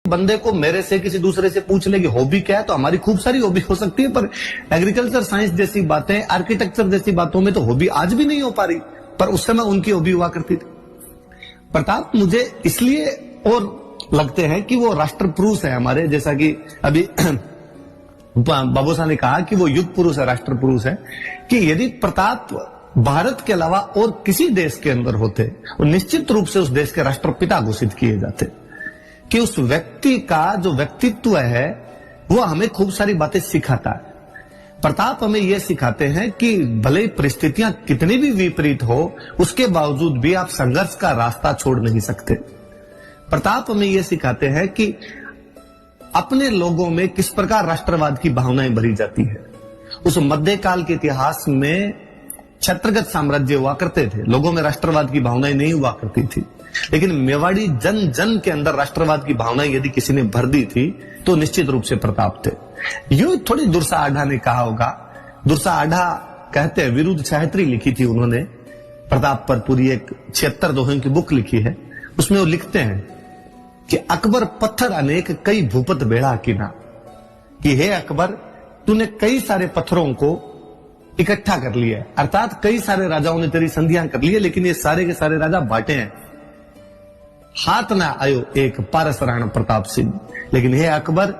बंदे को मेरे से किसी दूसरे से पूछ ले कि हॉबी क्या है, तो हमारी खूब सारी हॉबी हो सकती है, पर एग्रीकल्चर साइंस जैसी बातें, आर्किटेक्चर जैसी बातों में तो हॉबी आज भी नहीं हो पा रही, पर उस समय उनकी हॉबी हुआ करती थी। प्रताप मुझे इसलिए और लगते हैं कि वो राष्ट्र पुरुष है हमारे, जैसा कि अभी बाबू साहब ने कहा कि वो युग पुरुष है, राष्ट्र पुरुष है, कि यदि प्रताप भारत के अलावा और किसी देश के अंदर होते, वो निश्चित रूप से उस देश के राष्ट्रपिता घोषित किए जाते, कि उस व्यक्ति का जो व्यक्तित्व है वो हमें खूब सारी बातें सिखाता है। प्रताप हमें यह सिखाते हैं कि भले परिस्थितियां कितनी भी विपरीत हो, उसके बावजूद भी आप संघर्ष का रास्ता छोड़ नहीं सकते। प्रताप हमें यह सिखाते हैं कि अपने लोगों में किस प्रकार राष्ट्रवाद की भावनाएं भरी जाती है। उस मध्यकाल के इतिहास में छत्रगत साम्राज्य हुआ करते थे, लोगों में राष्ट्रवाद की भावनाएं नहीं हुआ करती थी, लेकिन मेवाड़ी जन जन के अंदर राष्ट्रवाद की भावनाएं यदि किसी ने भर दी थी तो निश्चित रूप से प्रताप थे। यूं थोड़ी दुर्सा आढ़ा ने कहा होगा, दुर्सा आढ़ा कहते हैं, विरुद्ध साहित्री लिखी थी उन्होंने प्रताप पर, पूरी एक 76 दोहों की बुक लिखी है। उसमें वो लिखते हैं कि अकबर पत्थर अनेक कई भूपत बेड़ा किना, कि हे अकबर तूने कई सारे पत्थरों को इकट्ठा कर लिया, अर्थात कई सारे राजाओं ने तेरी संधियां कर ली है, लेकिन ये सारे के सारे राजा बांटे हैं, हाथ ना आयो एक पारस राणा प्रताप सिंह। लेकिन हे अकबर,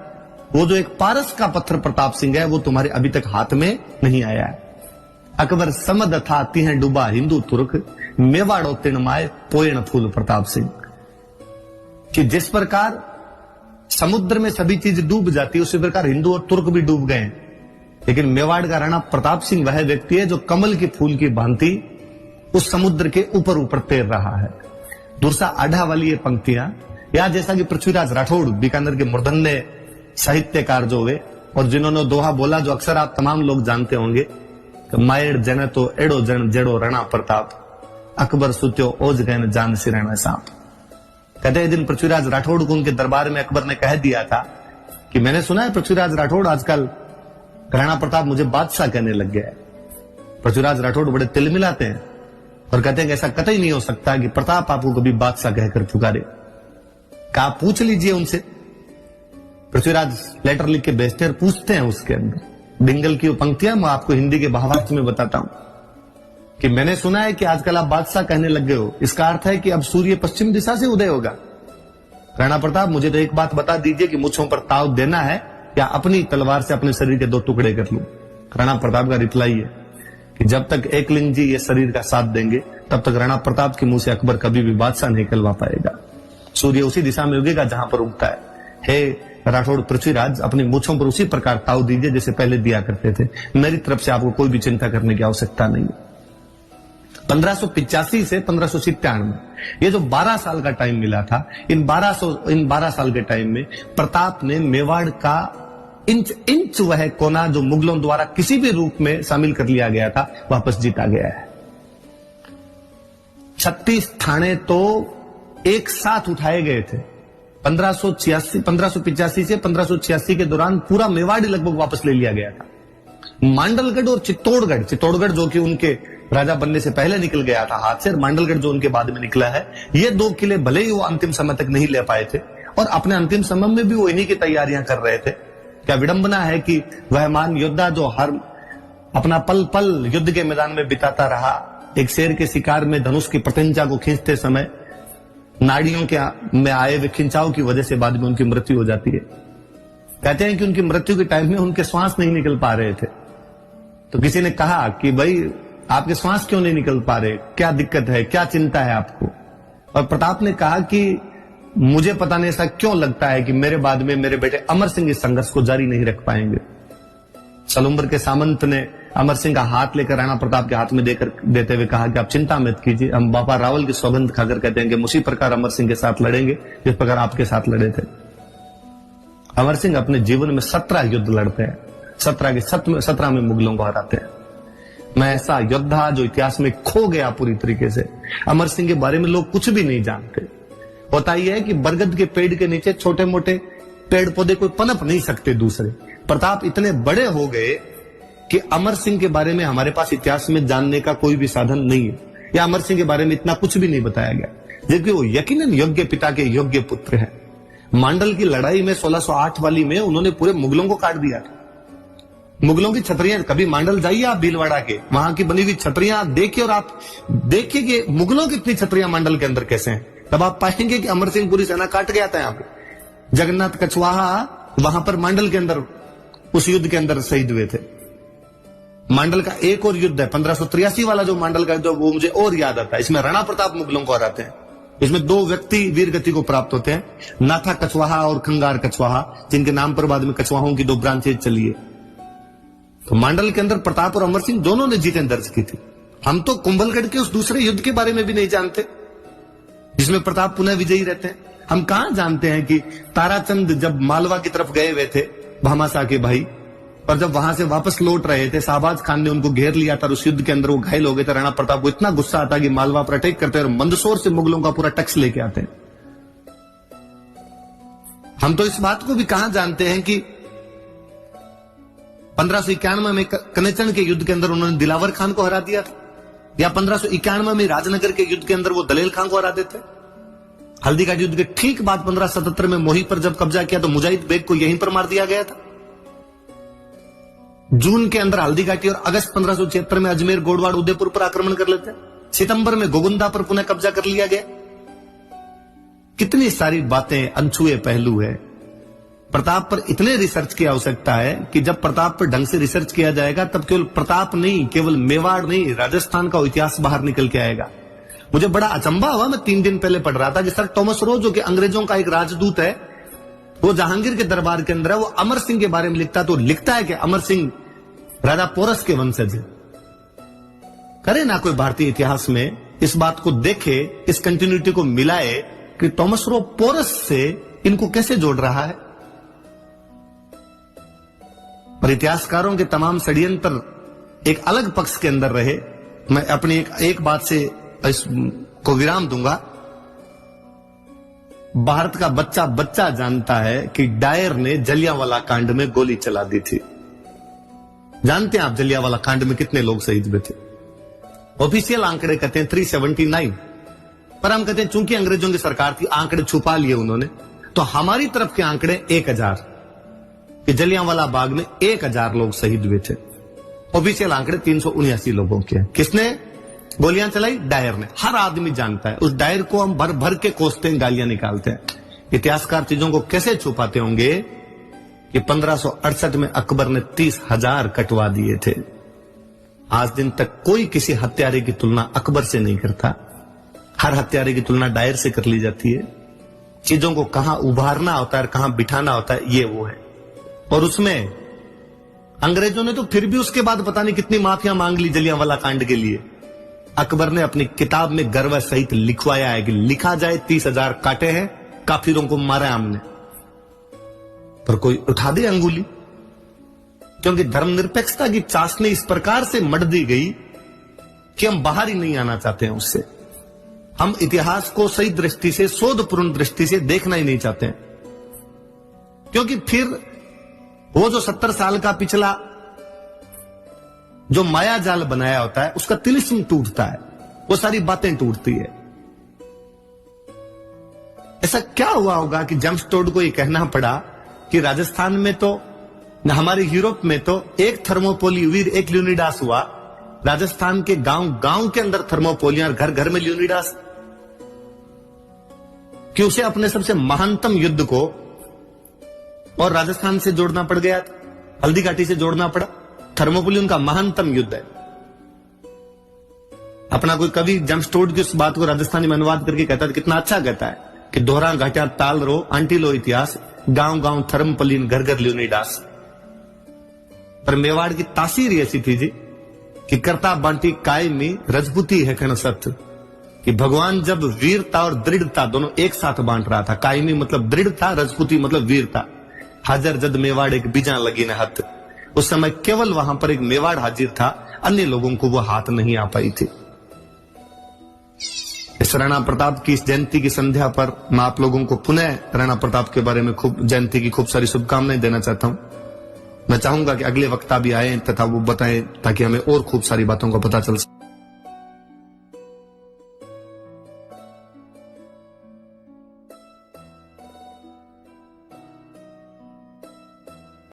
वो जो एक पारस का पत्थर प्रताप सिंह है वो तुम्हारे अभी तक हाथ में नहीं आया है। अकबर समद था तिह डूबा हिंदू तुर्क, मेवाड़ो तिण माए पोयण फूल प्रताप सिंह, कि जिस प्रकार समुद्र में सभी चीज डूब जाती है उसी प्रकार हिंदू और तुर्क भी डूब गए, लेकिन मेवाड़ का राणा प्रताप सिंह वह व्यक्ति है जो कमल के फूल की भांति उस समुद्र के ऊपर ऊपर तैर रहा है। दुर्सा आढ़ा वाली ये पंक्तियां, या जैसा कि पृथ्वीराज राठौड़ बीकानेर के मूर्धन्य साहित्यकार जो हुए और जिन्होंने दोहा बोला जो अक्सर आप तमाम लोग जानते होंगे, मायड़ जन तो एड़ो जन जेड़ो रणा प्रताप, अकबर सुत्यो ओज गैन जान सिरण सांप। कहते हैं दिन पृथ्वीराज राठौड़ को उनके दरबार में अकबर ने कह दिया था कि मैंने सुना है पृथ्वीराज राठौड़ आजकल राणा प्रताप मुझे बादशाह कहने लग गया है। पृथ्वीराज राठौड़ बड़े तिलमिलाते हैं और कहते हैं कि ऐसा कतई नहीं हो सकता कि प्रताप आपको कभी बादशाह कहकर पुकारे, कहा पूछ लीजिए उनसे। पृथ्वीराज लेटर लिख के भेजते और पूछते हैं उसके अंदर डिंगल की वो पंक्तियां मैं आपको हिंदी के भावार्थ में बताता हूं कि मैंने सुना है कि आजकल आप बादशाह कहने लग गए हो, इसका अर्थ है कि अब सूर्य पश्चिम दिशा से उदय होगा। राणा प्रताप मुझे तो एक बात बता दीजिए कि मुझों पर ताव देना है या अपनी तलवार से अपने शरीर के 2 टुकड़े कर लूं। राणा प्रताप का रिप्लाई है कि जब तक एकलिंग जी ये शरीर का साथ देंगे तब तक राणा प्रताप के मुंह से अकबर कभी भी बादशाह नहीं कहलवा पाएगा। सूर्य उसी दिशा में उगेगा जहां पर उगता है। हे राठौड़ पृथ्वीराज, अपनी मूछों पर उसी प्रकार ताव दीजिए जैसे पहले दिया करते थे, मेरी तरफ से आपको कोई भी चिंता करने की आवश्यकता नहीं है। 1585 से 1597 ये जो 12 साल का टाइम मिला था, इन 12 साल के टाइम में प्रताप ने मेवाड़ का इंच वह कोना जो मुगलों द्वारा किसी भी रूप में शामिल कर लिया गया था वापस जीता गया है। 36 थाने तो एक साथ उठाए गए थे। 1585 से 1586 के दौरान पूरा मेवाड़ लगभग वापस ले लिया गया था। मांडलगढ़ और चित्तौड़गढ़ जो कि उनके राजा बनने से पहले निकल गया था हाथ से, और मांडलगढ़ जो उनके बाद में निकला है, ये 2 किले भले ही वो अंतिम समय तक नहीं ले पाए थे और अपने अंतिम समय में भी वो इन्हीं की तैयारियां कर रहे थे। क्या विडंबना है कि वह महान योद्धा जो हर अपना पल पल युद्ध के मैदान में बिताता रहा, एक शेर के शिकार में धनुष की प्रत्यंचा को खींचते समय नाड़ियों के में आए हुए खिंचाव की वजह से बाद में उनकी मृत्यु हो जाती है। कहते हैं कि उनकी मृत्यु के टाइम में उनके श्वास नहीं निकल पा रहे थे, तो किसी ने कहा कि भाई आपके श्वास क्यों नहीं निकल पा रहे, क्या दिक्कत है, क्या चिंता है आपको? और प्रताप ने कहा कि मुझे पता नहीं ऐसा क्यों लगता है कि मेरे बाद में मेरे बेटे अमर सिंह इस संघर्ष को जारी नहीं रख पाएंगे। सलुम्बर के सामंत ने अमर सिंह का हाथ लेकर राणा प्रताप के हाथ में देते हुए कहा कि आप चिंता मत कीजिए, हम बाबा रावल की सौगंध खाकर कहते हैं कि उसी प्रकार अमर सिंह के साथ लड़ेंगे जिस प्रकार आपके साथ लड़े थे। अमर सिंह अपने जीवन में 17 युद्ध लड़ते हैं, 17 में मुगलों को हराते हैं। मैं ऐसा योद्धा जो इतिहास में खो गया पूरी तरीके से। अमर सिंह के बारे में लोग कुछ भी नहीं जानते। होता यह है कि बरगद के पेड़ के नीचे छोटे मोटे पेड़ पौधे कोई पनप नहीं सकते दूसरे। प्रताप इतने बड़े हो गए कि अमर सिंह के बारे में हमारे पास इतिहास में जानने का कोई भी साधन नहीं है, या अमर सिंह के बारे में इतना कुछ भी नहीं बताया गया, जबकि वो यकीनन योग्य पिता के योग्य पुत्र हैं। मांडल की लड़ाई में 1608 वाली में उन्होंने पूरे मुगलों को काट दिया था। मुगलों की छतरियां, कभी मांडल जाइए आप भीलवाड़ा के, वहां की बनी हुई छतरियां देखिए और आप देखिए कि मुगलों की इतनी छतरियां मांडल के अंदर कैसे हैं। तब आप पाएंगे कि अमर सिंह पूरी सेना काट गया था। यहाँ पे जगन्नाथ कछवाहा वहां पर मांडल के अंदर उस युद्ध के अंदर शहीद हुए थे। मांडल का एक और युद्ध है 1583 वाला, जो मांडल का, जो वो मुझे और याद आता है। इसमें राणा प्रताप मुगलों को हराते हैं। इसमें 2 व्यक्ति वीर गति को प्राप्त होते हैं, नाथा कछवाहा और खंगार कछवाहा, जिनके नाम पर बाद में कछवाहों की 2 ब्रांचेज चली है। तो मांडल के अंदर प्रताप और अमर सिंह दोनों ने जीतें दर्ज की थी। हम तो कुंभलगढ़ के उस दूसरे युद्ध के बारे में भी नहीं जानते जिसमें प्रताप पुनः विजयी रहते हैं। हम कहां जानते हैं कि ताराचंद जब मालवा की तरफ गए हुए थे, भामाशाह के भाई, और जब वहां से वापस लौट रहे थे, शाहबाज खान ने उनको घेर लिया था और उस युद्ध के अंदर वो घायल हो गए थे। राणा प्रताप को इतना गुस्सा आता कि मालवा पर अटैक करते और मंदसौर से मुगलों का पूरा टैक्स लेके आते हैं। हम तो इस बात को भी कहां जानते हैं कि 1591 में कनेचन के युद्ध के अंदर उन्होंने दिलावर खान को हरा दिया था, या 1591 में राजनगर के युद्ध के अंदर वो दलेल खान को हरा देते। हल्दी घाटी युद्ध के ठीक बाद 1577 में मोही पर जब कब्जा किया तो मुजाहिद बेग को यहीं पर मार दिया गया था। जून के अंदर हल्दी घाटी और अगस्त 1576 में अजमेर, गोडवाड़, उदयपुर पर आक्रमण कर लेते हैं। सितंबर में गोगुंदा पर पुनः कब्जा कर लिया गया। कितनी सारी बातें, अनछुए पहलू है। प्रताप पर इतने रिसर्च की आवश्यकता है कि जब प्रताप पर ढंग से रिसर्च किया जाएगा तब केवल प्रताप नहीं, केवल मेवाड़ नहीं, राजस्थान का इतिहास बाहर निकल के आएगा। मुझे बड़ा अचंभा हुआ, मैं 3 दिन पहले पढ़ रहा था कि सर टॉमस रो, जो कि अंग्रेजों का एक राजदूत है, वो जहांगीर के दरबार के अंदर है, वो अमर सिंह के बारे में लिखता है। तो लिखता है कि अमर सिंह राजा पोरस के वंशज है। करे ना कोई भारतीय इतिहास में इस बात को देखे, इस कंटिन्यूटी को मिलाए कि टॉमस रो पोरस से इनको कैसे जोड़ रहा है। पर इतिहासकारों के तमाम षड्यंत्र एक अलग पक्ष के अंदर रहे। मैं अपनी एक बात से इसको विराम दूंगा। भारत का बच्चा बच्चा जानता है कि डायर ने जलियांवाला कांड में गोली चला दी थी। जानते हैं आप जलियांवाला कांड में कितने लोग शहीद हुए थे? ऑफिशियल आंकड़े कहते हैं 379, पर हम कहते हैं चूंकि अंग्रेजों की सरकार थी, आंकड़े छुपा लिए उन्होंने, तो हमारी तरफ के आंकड़े 1000 कि जलियांवाला बाग में 1000 लोग शहीद हुए थे। ऑफिशियल आंकड़े 379 लोगों के हैं। किसने गोलियां चलाई? डायर ने। हर आदमी जानता है। उस डायर को हम भर भर के कोसते हैं, गालियां निकालते हैं। इतिहासकार चीजों को कैसे छुपाते होंगे कि 1568 में अकबर ने 30,000 कटवा दिए थे। आज दिन तक कोई किसी हत्यारे की तुलना अकबर से नहीं करता। हर हत्यारे की तुलना डायर से कर ली जाती है। चीजों को कहां उभारना होता है और कहां बिठाना होता है, ये वो है। और उसमें अंग्रेजों ने तो फिर भी उसके बाद पता नहीं कितनी माफियां मांग ली जलियांवाला कांड के लिए। अकबर ने अपनी किताब में गर्व सहित लिखवाया है कि लिखा जाए 30,000 काटे हैं, काफिरों को मारा हमने। पर कोई उठा दे अंगुली, क्योंकि धर्मनिरपेक्षता की चाशनी इस प्रकार से मढ़ दी गई कि हम बाहर ही नहीं आना चाहते हैं उससे। हम इतिहास को सही दृष्टि से, शोधपूर्ण दृष्टि से देखना ही नहीं चाहते हैं, क्योंकि फिर वो जो 70 साल का पिछला जो माया जाल बनाया होता है उसका तिलिस्म टूटता है, वो सारी बातें टूटती है। ऐसा क्या हुआ होगा कि जेम्स टोड को ये कहना पड़ा कि राजस्थान में तो, हमारे यूरोप में तो एक थर्मोपोली वीर, एक ल्यूनिडास हुआ, राजस्थान के गांव गांव के अंदर थर्मोपोलियां, घर घर में ल्यूनिडास, कि उसे अपने सबसे महानतम युद्ध को और राजस्थान से जोड़ना पड़ गया, हल्दी घाटी से जोड़ना पड़ा। थर्मोपोली उनका महानतम युद्ध है। अपना कोई कवि जेम्स टोड की उस बात को राजस्थानी में अनुवाद करके कहता है, कितना अच्छा कहता है कि दोहरा घाटा ताल रो आंटी लो इतिहास, गांव गांव थर्मोपोलिन, घर घर ल्यूनिडास। पर मेवाड़ की तासीर ऐसी थी जी कि करता बांटी कायमी रजपूती है खण सत्य, कि भगवान जब वीरता और दृढ़ता दोनों एक साथ बांट रहा था। कायमी मतलब दृढ़ता, रजपूती मतलब वीरता। हाजर जद मेवाड़ एक बीजा लगी न हथ, उस समय केवल वहां पर एक मेवाड़ हाजिर था, अन्य लोगों को वो हाथ नहीं आ पाई थी। इस राणा प्रताप की इस जयंती की संध्या पर मैं आप लोगों को पुनः राणा प्रताप के बारे में खूब जयंती की खूब सारी शुभकामनाएं देना चाहता हूं। मैं चाहूंगा कि अगले वक्ता भी आए तथा वो बताएं, ताकि हमें और खूब सारी बातों का पता चल सके।